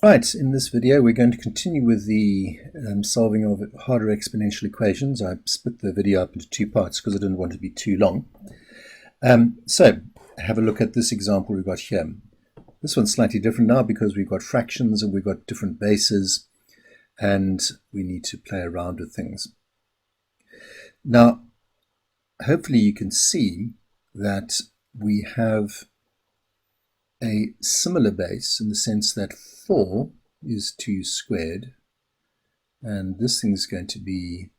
Right, in this video we're going to continue with the solving of harder exponential equations. I split the video up into two parts because I didn't want it to be too long. So have a look at this example we've got here. This one's slightly different now because we've got fractions and we've got different bases and we need to play around with things. Now, hopefully you can see that we have a similar base in the sense that 4 is 2 squared, and this thing is going to be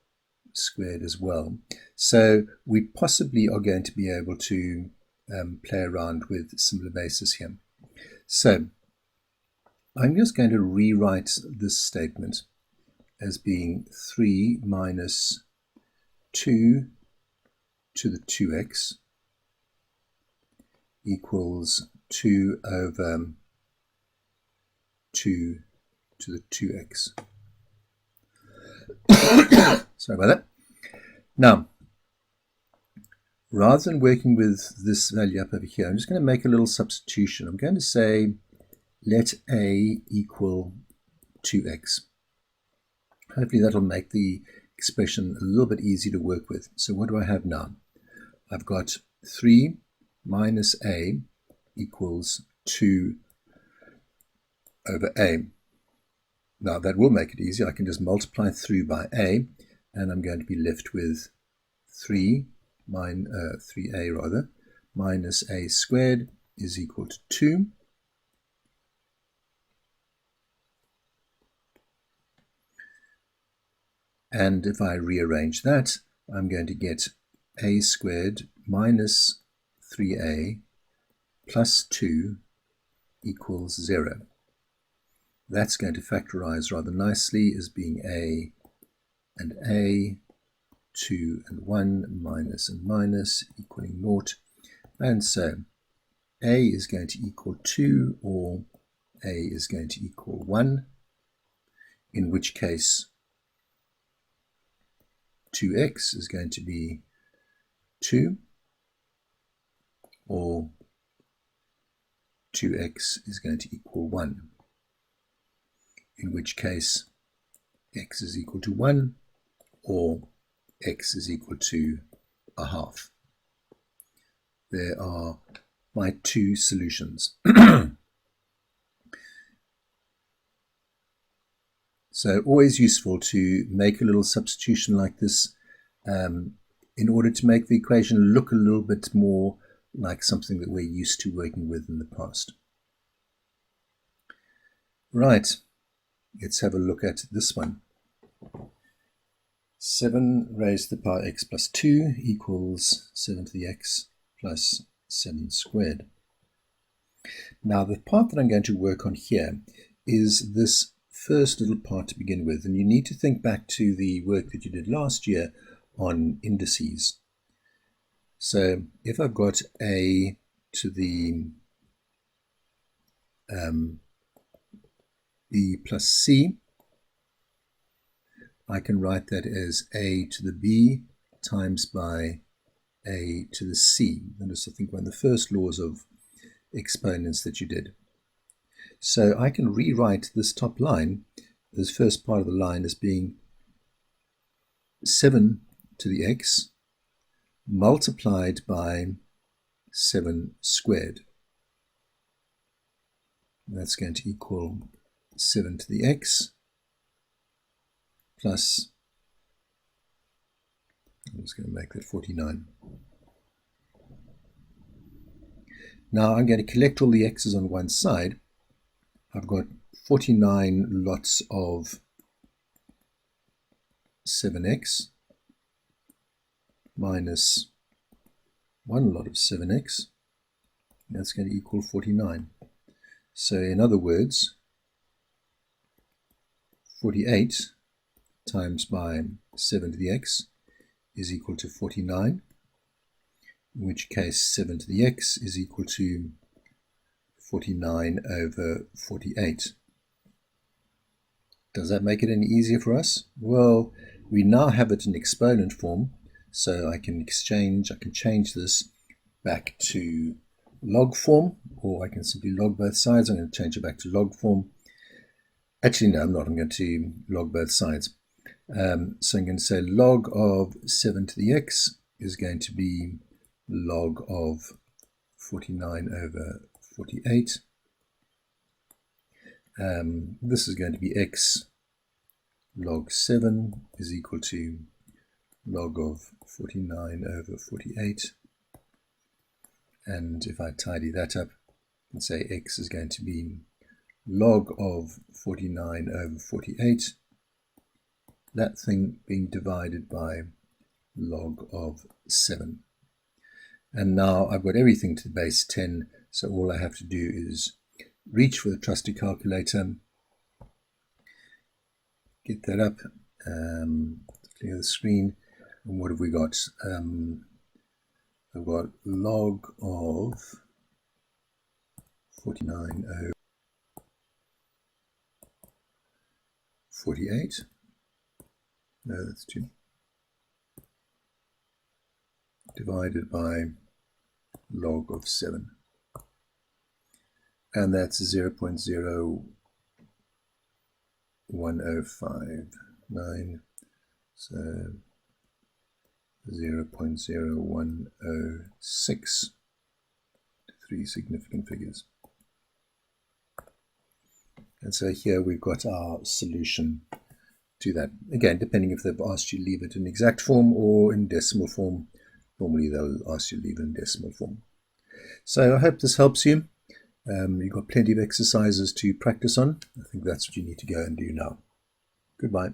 squared as well. So we possibly are going to be able to play around with similar bases here. So I'm just going to rewrite this statement as being 3 minus 2 to the 2x equals 2 over 2 to the 2x. Sorry about that. Now, rather than working with this value up over here, I'm just going to make a little substitution. I'm going to say let a equal 2x. Hopefully that'll make the expression a little bit easier to work with. So what do I have now? I've got 3 minus a equals 2 over a. Now that will make it easy. I can just multiply through by a, and I'm going to be left with 3a minus a squared is equal to 2. And if I rearrange that, I'm going to get a squared minus 3a plus 2 equals 0. That's going to factorize rather nicely as being a and a, 2 and 1, minus and minus, equaling 0. And so a is going to equal 2, or a is going to equal 1, in which case 2x is going to be 2, or 2x is going to equal 1, in which case x is equal to 1, or x is equal to a half. There are my two solutions. So always useful to make a little substitution like this in order to make the equation look a little bit more like something that we're used to working with in the past. Right, let's have a look at this one. 7 raised to the power x plus 2 equals 7 to the x plus 7 squared. Now the part that I'm going to work on here is this first little part to begin with, and you need to think back to the work that you did last year on indices. So if I've got a to the b plus c, I can write that as a to the b times by a to the c. And just I think one of the first laws of exponents that you did. So I can rewrite this top line, this first part of the line, as being 7 to the x multiplied by 7 squared. That's going to equal 7 to the x plus, I'm just going to make that 49. Now I'm going to collect all the x's on one side. I've got 49 lots of 7x minus 1 lot of 7x. That's going to equal 49. So in other words, 48 times by 7 to the x is equal to 49, in which case 7 to the x is equal to 49 over 48. Does that make it any easier for us? Well, we now have it in exponent form, so I can change this back to log form, or I can simply log both sides. I'm going to change it back to log form. Actually, no, I'm not. I'm going to log both sides. So I'm going to say log of 7 to the x is going to be log of 49 over 48. This is going to be x log 7 is equal to log of 49 over 48. And if I tidy that up and say x is going to be log of 49 over 48, that thing being divided by log of 7. And now I've got everything to the base 10, so all I have to do is reach for the trusty calculator, get that up, clear the screen, and what have we got? I've got log of 49 over 48. No, that's 2. Divided by log of 7. And that's 0.01059. So 0.0106. 3 significant figures. And so here we've got our solution to that. Again, depending if they've asked you to leave it in exact form or in decimal form. Normally they'll ask you to leave it in decimal form. So I hope this helps you. You've got plenty of exercises to practice on. I think that's what you need to go and do now. Goodbye.